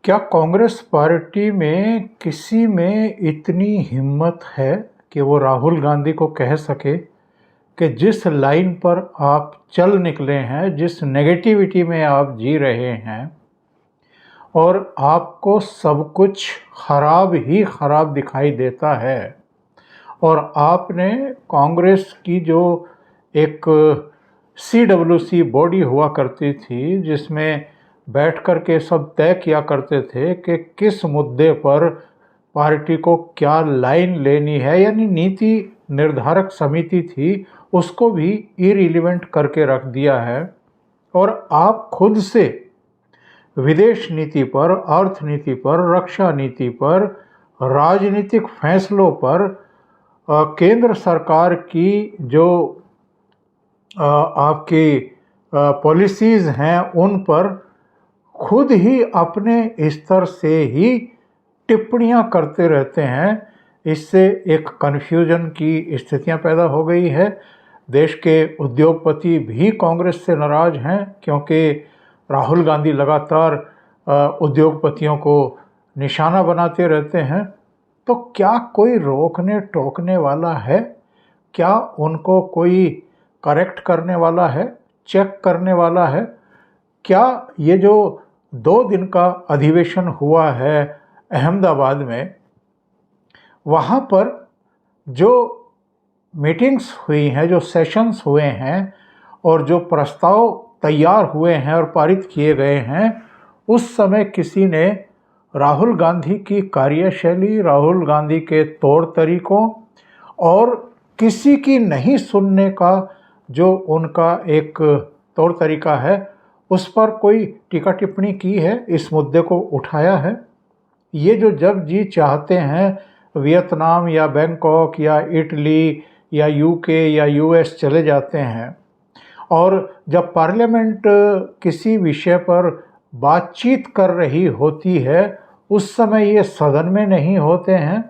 क्या कांग्रेस पार्टी में किसी में इतनी हिम्मत है कि वो राहुल गांधी को कह सके कि जिस लाइन पर आप चल निकले हैं, जिस नेगेटिविटी में आप जी रहे हैं और आपको सब कुछ खराब ही खराब दिखाई देता है, और आपने कांग्रेस की जो एक CWC बॉडी हुआ करती थी जिसमें बैठ कर के सब तय किया करते थे कि किस मुद्दे पर पार्टी को क्या लाइन लेनी है, यानी नीति निर्धारक समिति थी, उसको भी इरिलीवेंट करके रख दिया है। और आप खुद से विदेश नीति पर, अर्थनीति पर, रक्षा नीति पर, राजनीतिक फैसलों पर केंद्र सरकार की जो आपकी पॉलिसीज़ हैं उन पर खुद ही अपने स्तर से ही टिप्पणियां करते रहते हैं। इससे एक कन्फ्यूजन की स्थितियां पैदा हो गई है। देश के उद्योगपति भी कांग्रेस से नाराज हैं क्योंकि राहुल गांधी लगातार उद्योगपतियों को निशाना बनाते रहते हैं। तो क्या कोई रोकने टोकने वाला है? क्या उनको कोई करेक्ट करने वाला है, चेक करने वाला है? क्या ये जो 2 दिन का अधिवेशन हुआ है अहमदाबाद में, वहाँ पर जो मीटिंग्स हुई हैं, जो सेशंस हुए हैं और जो प्रस्ताव तैयार हुए हैं और पारित किए गए हैं, उस समय किसी ने राहुल गांधी की कार्यशैली, राहुल गांधी के तौर तरीकों और किसी की नहीं सुनने का जो उनका एक तौर तरीका है, उस पर कोई टीका टिप्पणी की है, इस मुद्दे को उठाया है? ये जो जब जी चाहते हैं वियतनाम या बैंकॉक या इटली या UK या US चले जाते हैं, और जब पार्लियामेंट किसी विषय पर बातचीत कर रही होती है उस समय ये सदन में नहीं होते हैं।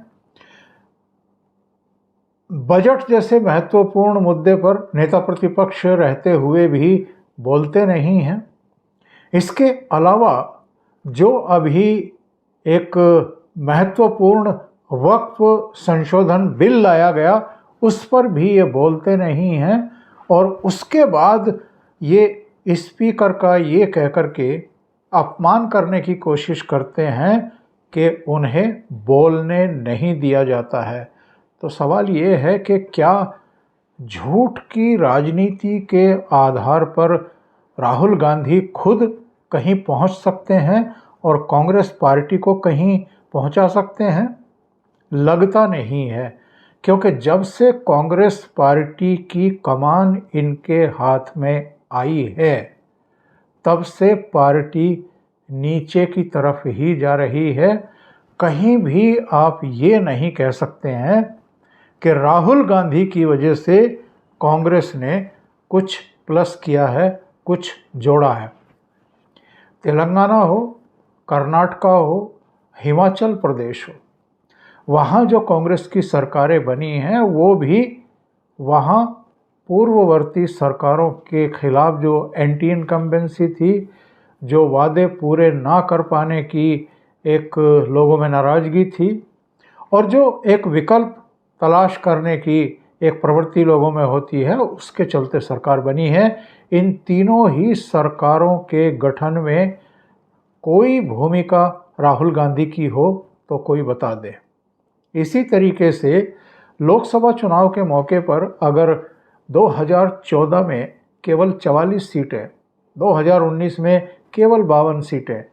बजट जैसे महत्वपूर्ण मुद्दे पर नेता प्रतिपक्ष रहते हुए भी बोलते नहीं हैं। इसके अलावा जो अभी एक महत्वपूर्ण वक्फ संशोधन बिल लाया गया उस पर भी ये बोलते नहीं हैं, और उसके बाद ये स्पीकर का ये कह कर के अपमान करने की कोशिश करते हैं कि उन्हें बोलने नहीं दिया जाता है। तो सवाल ये है कि क्या झूठ की राजनीति के आधार पर राहुल गांधी खुद कहीं पहुंच सकते हैं और कांग्रेस पार्टी को कहीं पहुंचा सकते हैं? लगता नहीं है, क्योंकि जब से कांग्रेस पार्टी की कमान इनके हाथ में आई है तब से पार्टी नीचे की तरफ ही जा रही है। कहीं भी आप ये नहीं कह सकते हैं कि राहुल गांधी की वजह से कांग्रेस ने कुछ प्लस किया है, कुछ जोड़ा है। तेलंगाना हो, कर्नाटका हो, हिमाचल प्रदेश हो, वहाँ जो कांग्रेस की सरकारें बनी हैं वो भी वहाँ पूर्ववर्ती सरकारों के खिलाफ जो एंटी इनकम्बेंसी थी, जो वादे पूरे ना कर पाने की एक लोगों में नाराज़गी थी, और जो एक विकल्प तलाश करने की एक प्रवृत्ति लोगों में होती है, उसके चलते सरकार बनी है। इन तीनों ही सरकारों के गठन में कोई भूमिका राहुल गांधी की हो तो कोई बता दे। इसी तरीके से लोकसभा चुनाव के मौके पर अगर 2014 में केवल 44 सीटें, 2019 में केवल 52 सीटें,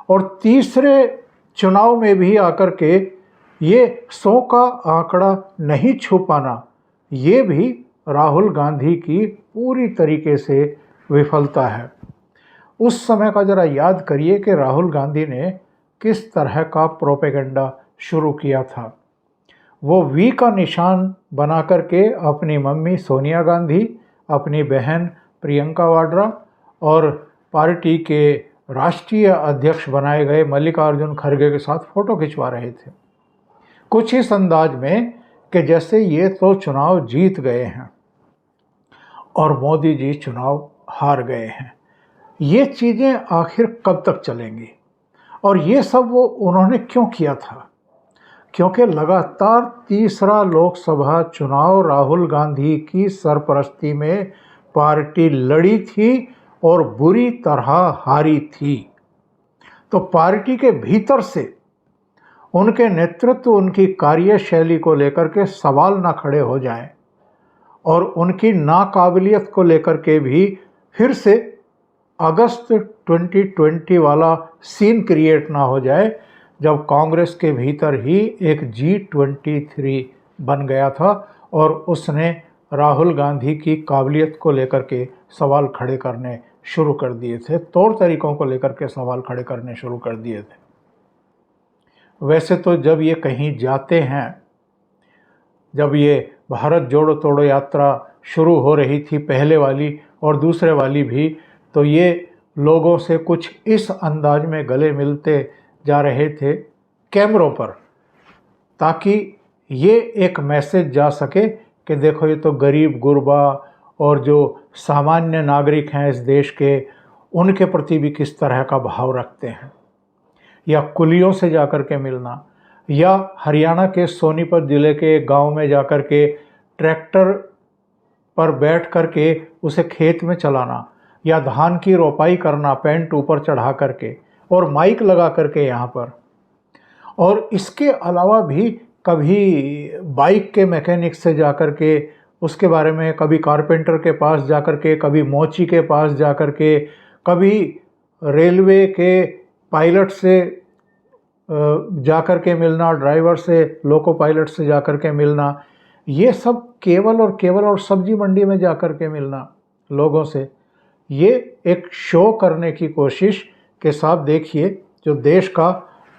और तीसरे चुनाव में भी आकर के ये 100 का आंकड़ा नहीं छू पाना, ये भी राहुल गांधी की पूरी तरीके से विफलता है। उस समय का जरा याद करिए कि राहुल गांधी ने किस तरह का प्रोपेगेंडा शुरू किया था। वो वी का निशान बना करके अपनी मम्मी सोनिया गांधी, अपनी बहन प्रियंका वाड्रा और पार्टी के राष्ट्रीय अध्यक्ष बनाए गए मल्लिकार्जुन खड़गे के साथ फ़ोटो खिंचवा रहे थे, कुछ इस अंदाज में कि जैसे ये तो चुनाव जीत गए हैं और मोदी जी चुनाव हार गए हैं। ये चीज़ें आखिर कब तक चलेंगी? और ये सब वो उन्होंने क्यों किया था? क्योंकि लगातार तीसरा लोकसभा चुनाव राहुल गांधी की सरपरस्ती में पार्टी लड़ी थी और बुरी तरह हारी थी। तो पार्टी के भीतर से उनके नेतृत्व, उनकी कार्यशैली को लेकर के सवाल ना खड़े हो जाएं और उनकी नाकाबिलियत को लेकर के भी फिर से अगस्त 2020 वाला सीन क्रिएट ना हो जाए, जब कांग्रेस के भीतर ही एक G23 बन गया था और उसने राहुल गांधी की काबिलियत को लेकर के सवाल खड़े करने शुरू कर दिए थे, तौर तरीकों को लेकर के सवाल खड़े करने शुरू कर दिए थे। वैसे तो जब ये कहीं जाते हैं, जब ये भारत जोड़ो तोड़ो यात्रा शुरू हो रही थी, पहले वाली और दूसरे वाली भी, तो ये लोगों से कुछ इस अंदाज में गले मिलते जा रहे थे कैमरों पर, ताकि ये एक मैसेज जा सके कि देखो ये तो गरीब गुरबा और जो सामान्य नागरिक हैं इस देश के, उनके प्रति भी किस तरह का भाव रखते हैं। या कुलियों से जाकर के मिलना, या हरियाणा के सोनीपत ज़िले के गांव में जाकर के ट्रैक्टर पर बैठ कर के उसे खेत में चलाना, या धान की रोपाई करना पैंट ऊपर चढ़ा करके और माइक लगा करके यहाँ पर। और इसके अलावा भी कभी बाइक के मैकेनिक से जाकर के उसके बारे में, कभी कारपेंटर के पास जाकर के, कभी मोची के पास जाकर के, कभी रेलवे के पायलट से जाकर के मिलना, ड्राइवर से, लोको पायलट से जाकर के मिलना, ये सब केवल और सब्जी मंडी में जाकर के मिलना लोगों से, ये एक शो करने की कोशिश के साथ देखिए जो देश का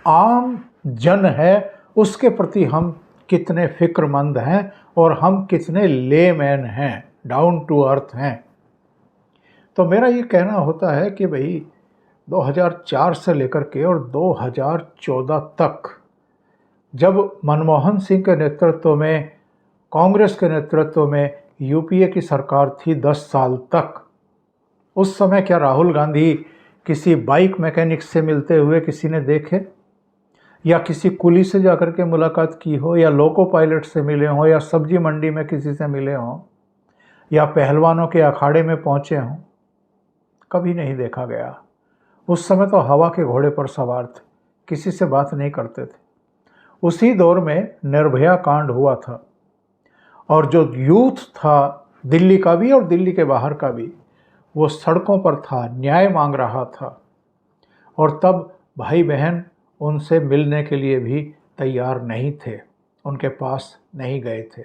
आम जन है उसके प्रति हम कितने फिक्रमंद हैं और हम कितने लेमैन हैं, डाउन टू अर्थ हैं। तो मेरा ये कहना होता है कि भाई 2004 से लेकर के और 2014 तक, जब मनमोहन सिंह के नेतृत्व में, कांग्रेस के नेतृत्व में यूपीए की सरकार थी 10 साल तक, उस समय क्या राहुल गांधी किसी बाइक मैकेनिक से मिलते हुए किसी ने देखे, या किसी कुली से जाकर के मुलाकात की हो, या लोको पायलट से मिले हों, या सब्जी मंडी में किसी से मिले हों, या पहलवानों के अखाड़े में पहुंचे हों? कभी नहीं देखा गया। उस समय तो हवा के घोड़े पर सवार थे, किसी से बात नहीं करते थे। उसी दौर में निर्भया कांड हुआ था और जो यूथ था दिल्ली का भी और दिल्ली के बाहर का भी, वो सड़कों पर था, न्याय मांग रहा था, और तब भाई बहन उनसे मिलने के लिए भी तैयार नहीं थे, उनके पास नहीं गए थे।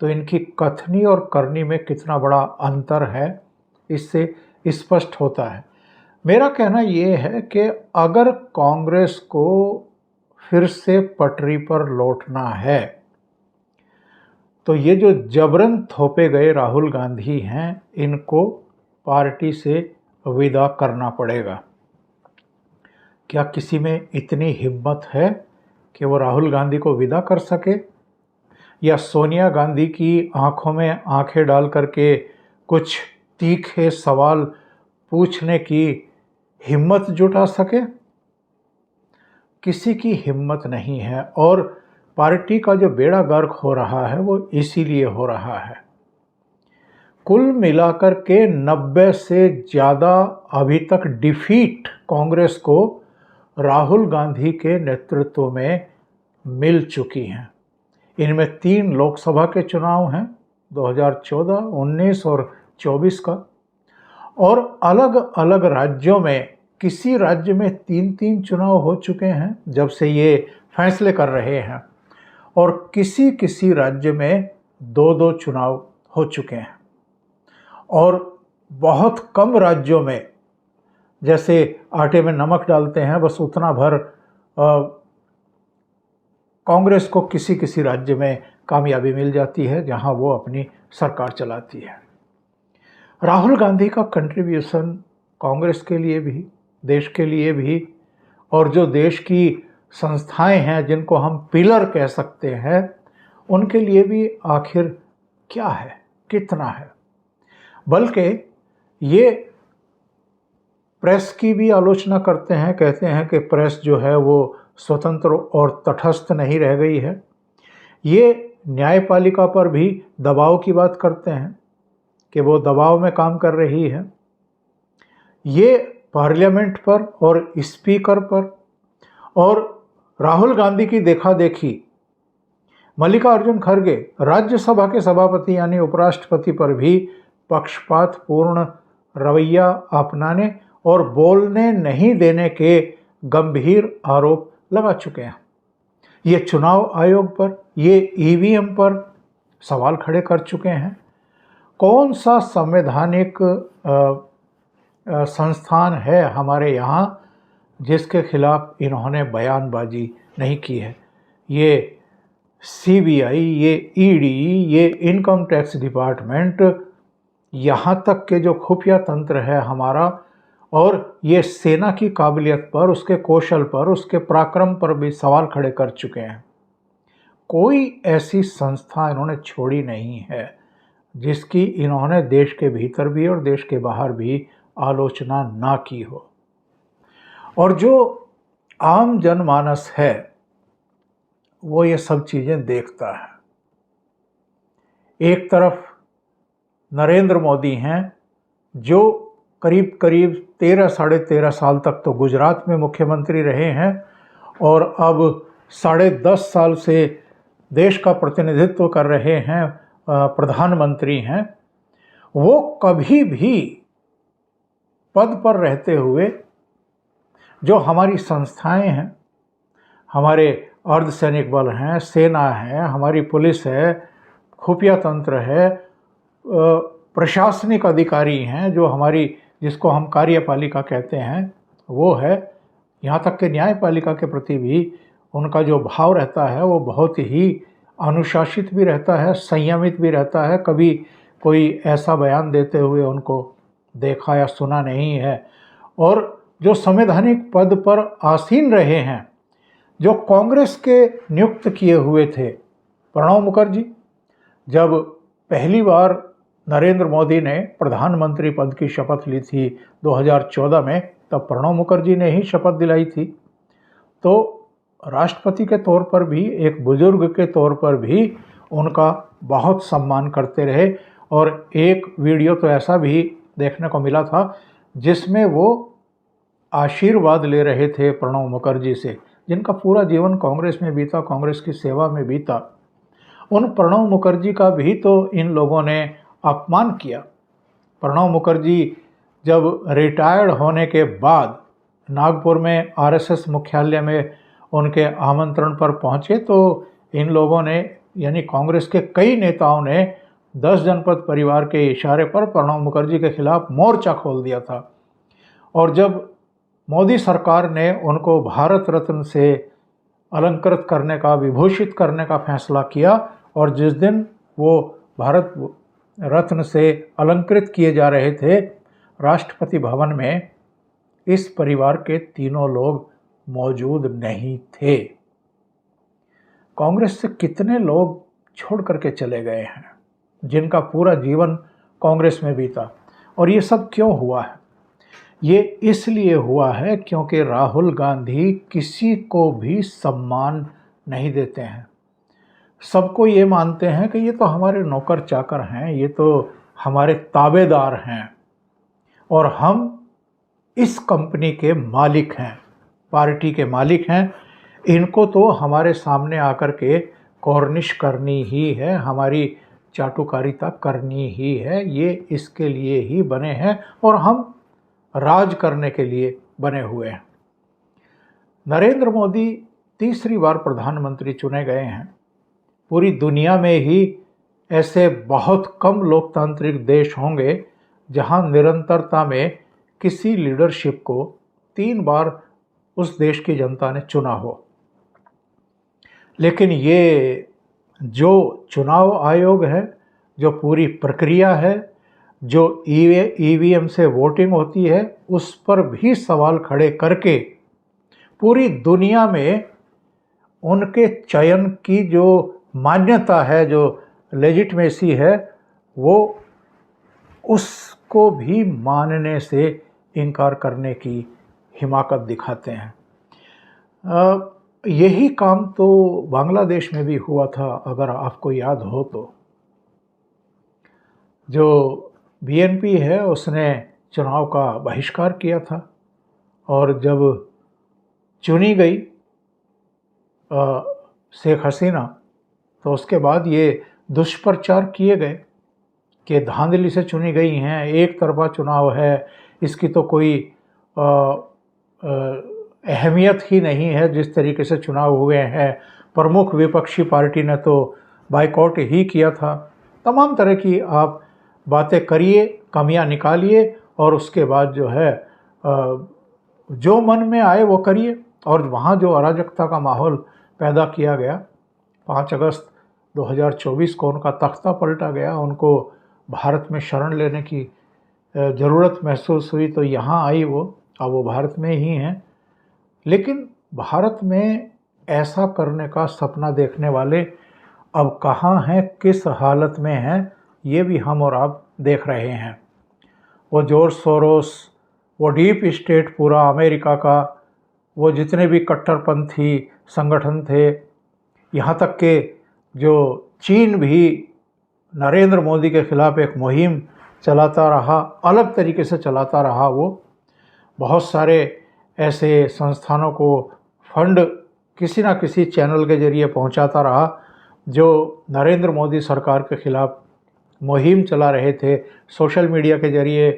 तो इनकी कथनी और करनी में कितना बड़ा अंतर है, इससे स्पष्ट होता है। मेरा कहना ये है कि अगर कांग्रेस को फिर से पटरी पर लौटना है, तो ये जो जबरन थोपे गए राहुल गांधी हैं, इनको पार्टी से विदा करना पड़ेगा। क्या किसी में इतनी हिम्मत है कि वो राहुल गांधी को विदा कर सके, या सोनिया गांधी की आंखों में आंखें डाल करके कुछ तीखे सवाल पूछने की हिम्मत जुटा सके? किसी की हिम्मत नहीं है। और पार्टी का जो बेड़ा गर्क हो रहा है वो इसीलिए हो रहा है। कुल मिलाकर के 90 से ज़्यादा अभी तक डिफीट कांग्रेस को राहुल गांधी के नेतृत्व में मिल चुकी हैं। इनमें 3 लोकसभा के चुनाव हैं, 2014, 19 और 24 का, और अलग अलग राज्यों में, किसी राज्य में 3-3 चुनाव हो चुके हैं जब से ये फैसले कर रहे हैं, और किसी किसी राज्य में 2-2 चुनाव हो चुके हैं, और बहुत कम राज्यों में, जैसे आटे में नमक डालते हैं बस उतना भर, कांग्रेस को किसी किसी राज्य में कामयाबी मिल जाती है जहां वो अपनी सरकार चलाती है। राहुल गांधी का कंट्रीब्यूशन कांग्रेस के लिए भी, देश के लिए भी, और जो देश की संस्थाएं हैं जिनको हम पिलर कह सकते हैं, उनके लिए भी आखिर क्या है, कितना है? बल्कि ये प्रेस की भी आलोचना करते हैं, कहते हैं कि प्रेस जो है वो स्वतंत्र और तटस्थ नहीं रह गई है। ये न्यायपालिका पर भी दबाव की बात करते हैं कि वो दबाव में काम कर रही है। ये पार्लियामेंट पर और स्पीकर पर और राहुल गांधी की देखा देखी मल्लिकार्जुन खड़गे राज्यसभा के सभापति यानी उपराष्ट्रपति पर भी पक्षपातपूर्ण रवैया अपनाने और बोलने नहीं देने के गंभीर आरोप लगा चुके हैं। ये चुनाव आयोग पर, ये ईवीएम पर सवाल खड़े कर चुके हैं। कौन सा संवैधानिक संस्थान है हमारे यहाँ जिसके खिलाफ इन्होंने बयानबाजी नहीं की है? ये सीबीआई, ये ईडी, ये इनकम टैक्स डिपार्टमेंट, यहाँ तक के जो खुफिया तंत्र है हमारा, और ये सेना की काबिलियत पर, उसके कौशल पर, उसके पराक्रम पर भी सवाल खड़े कर चुके हैं। कोई ऐसी संस्था इन्होंने छोड़ी नहीं है जिसकी इन्होंने देश के भीतर भी और देश के बाहर भी आलोचना ना की हो। और जो आम जनमानस है वो ये सब चीज़ें देखता है। एक तरफ नरेंद्र मोदी हैं जो करीब करीब 13-13.5 साल तक तो गुजरात में मुख्यमंत्री रहे हैं और अब 10.5 साल से देश का प्रतिनिधित्व कर रहे हैं, प्रधानमंत्री हैं। वो कभी भी पद पर रहते हुए जो हमारी संस्थाएं हैं, हमारे अर्धसैनिक बल हैं, सेना है, हमारी पुलिस है, खुफिया तंत्र है, प्रशासनिक अधिकारी हैं, जो हमारी, जिसको हम कार्यपालिका कहते हैं, वो है, यहाँ तक कि न्यायपालिका के प्रति भी उनका जो भाव रहता है वो बहुत ही अनुशासित भी रहता है, संयमित भी रहता है। कभी कोई ऐसा बयान देते हुए उनको देखा या सुना नहीं है। और जो संवैधानिक पद पर आसीन रहे हैं, जो कांग्रेस के नियुक्त किए हुए थे, प्रणब मुखर्जी, जब पहली बार नरेंद्र मोदी ने प्रधानमंत्री पद की शपथ ली थी 2014 में, तब प्रणब मुखर्जी ने ही शपथ दिलाई थी। तो राष्ट्रपति के तौर पर भी, एक बुजुर्ग के तौर पर भी उनका बहुत सम्मान करते रहे। और एक वीडियो तो ऐसा भी देखने को मिला था जिसमें वो आशीर्वाद ले रहे थे प्रणब मुखर्जी से, जिनका पूरा जीवन कांग्रेस में बीता, कांग्रेस की सेवा में बीता। उन प्रणब मुखर्जी का भी तो इन लोगों ने अपमान किया। प्रणब मुखर्जी जब रिटायर्ड होने के बाद नागपुर में आरएसएस मुख्यालय में उनके आमंत्रण पर पहुंचे तो इन लोगों ने, यानी कांग्रेस के कई नेताओं ने 10 जनपद परिवार के इशारे पर प्रणब मुखर्जी के खिलाफ मोर्चा खोल दिया था। और जब मोदी सरकार ने उनको भारत रत्न से अलंकृत करने का, विभूषित करने का फैसला किया, और जिस दिन वो भारत रत्न से अलंकृत किए जा रहे थे, राष्ट्रपति भवन में इस परिवार के तीनों लोग मौजूद नहीं थे। कांग्रेस से कितने लोग छोड़ करके चले गए हैं जिनका पूरा जीवन कांग्रेस में बीता। और ये सब क्यों हुआ है? ये इसलिए हुआ है क्योंकि राहुल गांधी किसी को भी सम्मान नहीं देते हैं। सबको ये मानते हैं कि ये तो हमारे नौकर चाकर हैं, ये तो हमारे ताबेदार हैं और हम इस कंपनी के मालिक हैं, पार्टी के मालिक हैं। इनको तो हमारे सामने आकर के कॉर्निश करनी ही है, हमारी चाटुकारिता करनी ही है, ये इसके लिए ही बने हैं और हम राज करने के लिए बने हुए हैं। नरेंद्र मोदी तीसरी बार प्रधानमंत्री चुने गए हैं। पूरी दुनिया में ही ऐसे बहुत कम लोकतांत्रिक देश होंगे जहां निरंतरता में किसी लीडरशिप को 3 बार उस देश की जनता ने चुना हो। लेकिन ये जो चुनाव आयोग है, जो पूरी प्रक्रिया है, जो ईवीएम से वोटिंग होती है, उस पर भी सवाल खड़े करके पूरी दुनिया में उनके चयन की जो मान्यता है, जो लेजिटिमेसी है, वो उसको भी मानने से इनकार करने की हिमाकत दिखाते हैं। यही काम तो बांग्लादेश में भी हुआ था, अगर आपको याद हो तो। जो बीएनपी है उसने चुनाव का बहिष्कार किया था, और जब चुनी गई शेख हसीना, तो उसके बाद ये दुष्प्रचार किए गए कि धांधली से चुनी गई हैं, एक तरफा चुनाव है, इसकी तो कोई अहमियत ही नहीं है जिस तरीके से चुनाव हुए हैं, प्रमुख विपक्षी पार्टी ने तो बाइकआउट ही किया था। तमाम तरह की आप बातें करिए, कमियां निकालिए, और उसके बाद जो है जो मन में आए वो करिए। और वहाँ जो अराजकता का माहौल पैदा किया गया, 5 अगस्त 2024 को उनका तख्ता पलटा गया, उनको भारत में शरण लेने की ज़रूरत महसूस हुई, तो यहाँ आई वो। अब वो भारत में ही हैं, लेकिन भारत में ऐसा करने का सपना देखने वाले अब कहाँ हैं, किस हालत में हैं, ये भी हम और आप देख रहे हैं। वो जॉर्ज सोरोस, वो डीप स्टेट पूरा अमेरिका का, वो जितने भी कट्टरपंथी संगठन थे, यहाँ तक के जो चीन भी नरेंद्र मोदी के खिलाफ एक मुहिम चलाता रहा, अलग तरीके से चलाता रहा। वो बहुत सारे ऐसे संस्थानों को फंड किसी ना किसी चैनल के जरिए पहुंचाता रहा जो नरेंद्र मोदी सरकार के खिलाफ मुहिम चला रहे थे, सोशल मीडिया के जरिए,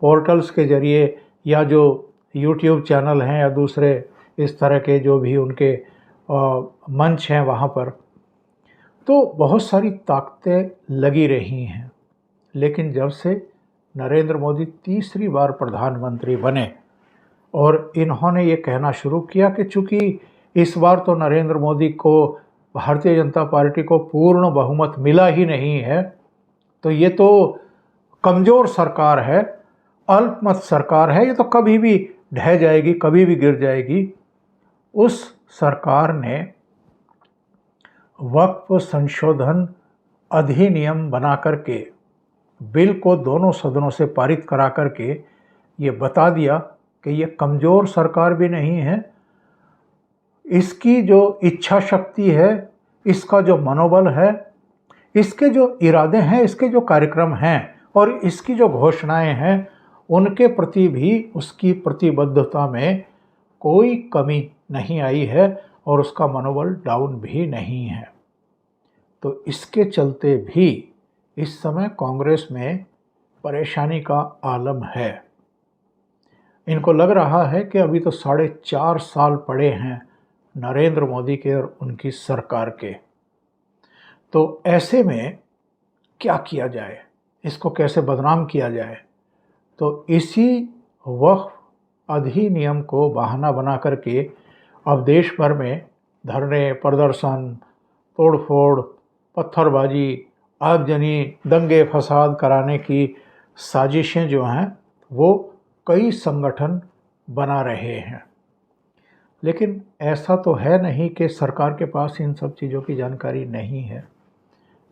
पोर्टल्स के जरिए, या जो यूट्यूब चैनल हैं या दूसरे इस तरह के जो भी उनके मंच हैं वहाँ पर। तो बहुत सारी ताकतें लगी रही हैं, लेकिन जब से नरेंद्र मोदी तीसरी बार प्रधानमंत्री बने और इन्होंने ये कहना शुरू किया कि चूँकि इस बार तो नरेंद्र मोदी को, भारतीय जनता पार्टी को पूर्ण बहुमत मिला ही नहीं है, तो ये तो कमज़ोर सरकार है, अल्पमत सरकार है, ये तो कभी भी ढह जाएगी, कभी भी गिर जाएगी। उस सरकार ने वक्फ संशोधन अधिनियम बना करके, बिल को दोनों सदनों से पारित करा करके ये बता दिया कि ये कमज़ोर सरकार भी नहीं है, इसकी जो इच्छा शक्ति है, इसका जो मनोबल है, इसके जो इरादे हैं, इसके जो कार्यक्रम हैं और इसकी जो घोषणाएं हैं, उनके प्रति भी उसकी प्रतिबद्धता में कोई कमी नहीं आई है और उसका मनोबल डाउन भी नहीं है। तो इसके चलते भी इस समय कांग्रेस में परेशानी का आलम है। इनको लग रहा है कि अभी तो 4.5 साल पड़े हैं नरेंद्र मोदी के और उनकी सरकार के, तो ऐसे में क्या किया जाए, इसको कैसे बदनाम किया जाए। तो इसी वक्फ अधिनियम को बहाना बना करके अब देश भर में धरने, प्रदर्शन, तोड़फोड़, पत्थरबाजी, आगजनी, दंगे फसाद कराने की साजिशें जो हैं वो कई संगठन बना रहे हैं। लेकिन ऐसा तो है नहीं कि सरकार के पास इन सब चीज़ों की जानकारी नहीं है।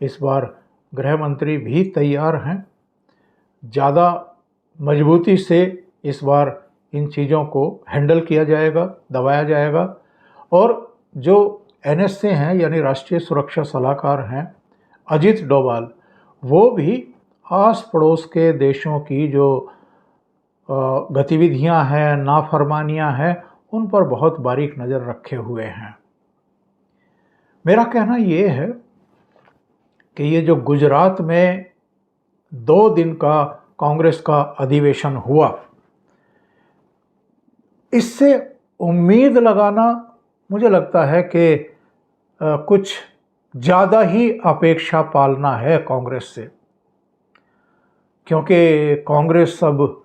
इस बार गृह मंत्री भी तैयार हैं, ज़्यादा मजबूती से इस बार इन चीज़ों को हैंडल किया जाएगा, दबाया जाएगा। और जो NSA हैं यानी राष्ट्रीय सुरक्षा सलाहकार हैं अजीत डोभाल, वो भी आस पड़ोस के देशों की जो गतिविधियां हैं, नाफरमानियां हैं, उन पर बहुत बारीक नज़र रखे हुए हैं। मेरा कहना ये है कि ये जो गुजरात में 2 दिन का कांग्रेस का अधिवेशन हुआ, इससे उम्मीद लगाना मुझे लगता है कि कुछ ज़्यादा ही अपेक्षा पालना है कांग्रेस से, क्योंकि कांग्रेस अब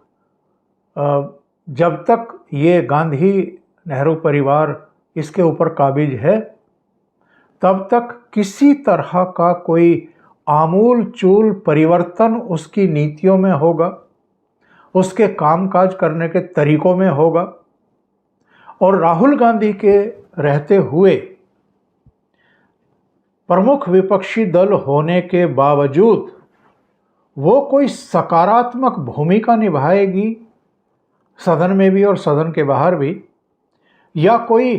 जब तक ये गांधी नेहरू परिवार इसके ऊपर काबिज है, तब तक किसी तरह का कोई आमूल चूल परिवर्तन उसकी नीतियों में होगा, उसके कामकाज करने के तरीकों में होगा। और राहुल गांधी के रहते हुए प्रमुख विपक्षी दल होने के बावजूद वो कोई सकारात्मक भूमिका निभाएगी, सदन में भी और सदन के बाहर भी, या कोई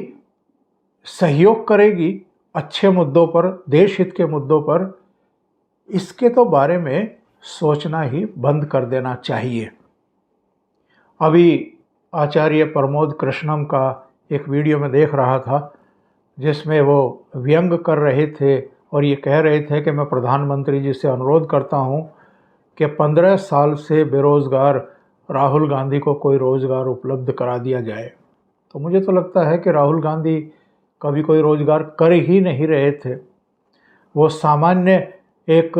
सहयोग करेगी अच्छे मुद्दों पर, देश हित के मुद्दों पर, इसके तो बारे में सोचना ही बंद कर देना चाहिए। अभी आचार्य प्रमोद कृष्णम का एक वीडियो में देख रहा था जिसमें वो व्यंग कर रहे थे और ये कह रहे थे कि मैं प्रधानमंत्री जी से अनुरोध करता हूँ कि 15 साल से बेरोज़गार राहुल गांधी को कोई रोज़गार उपलब्ध करा दिया जाए। तो मुझे तो लगता है कि राहुल गांधी कभी कोई रोज़गार कर ही नहीं रहे थे। वो सामान्य एक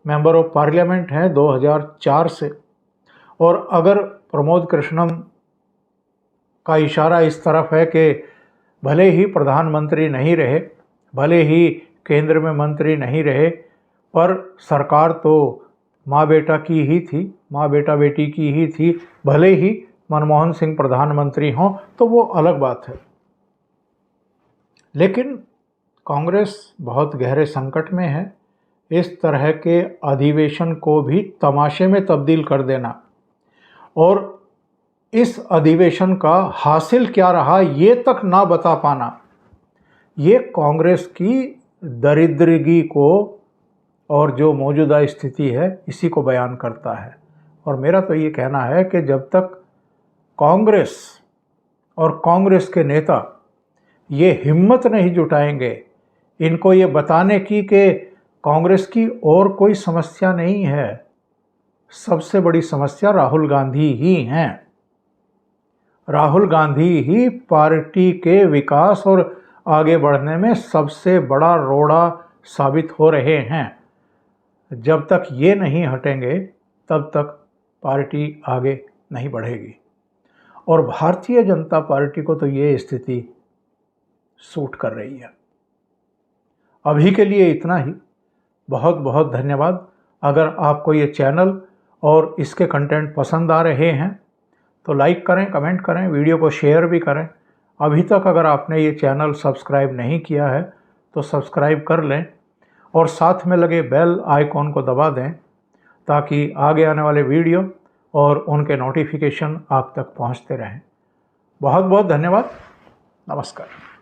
मेंबर ऑफ पार्लियामेंट हैं 2004 से, और अगर प्रमोद कृष्णम का इशारा इस तरफ है कि भले ही प्रधानमंत्री नहीं रहे, भले ही केंद्र में मंत्री नहीं रहे, पर सरकार तो माँ बेटा की ही थी, माँ बेटा बेटी की ही थी, भले ही मनमोहन सिंह प्रधानमंत्री हों तो वो अलग बात है। लेकिन कांग्रेस बहुत गहरे संकट में है। इस तरह के अधिवेशन को भी तमाशे में तब्दील कर देना और इस अधिवेशन का हासिल क्या रहा ये तक ना बता पाना, ये कांग्रेस की दरिद्रगी को और जो मौजूदा स्थिति है इसी को बयान करता है। और मेरा तो ये कहना है कि जब तक कांग्रेस और कांग्रेस के नेता ये हिम्मत नहीं जुटाएंगे इनको ये बताने की कि कांग्रेस की और कोई समस्या नहीं है, सबसे बड़ी समस्या राहुल गांधी ही हैं। राहुल गांधी ही पार्टी के विकास और आगे बढ़ने में सबसे बड़ा रोड़ा साबित हो रहे हैं। जब तक ये नहीं हटेंगे तब तक पार्टी आगे नहीं बढ़ेगी। और भारतीय जनता पार्टी को तो ये स्थिति सूट कर रही है। अभी के लिए इतना ही। बहुत बहुत धन्यवाद। अगर आपको ये चैनल और इसके कंटेंट पसंद आ रहे हैं तो लाइक करें, कमेंट करें, वीडियो को शेयर भी करें। अभी तक अगर आपने ये चैनल सब्सक्राइब नहीं किया है तो सब्सक्राइब कर लें और साथ में लगे बेल आइकॉन को दबा दें ताकि आगे आने वाले वीडियो और उनके नोटिफिकेशन आप तक पहुंचते रहें। बहुत बहुत धन्यवाद। नमस्कार।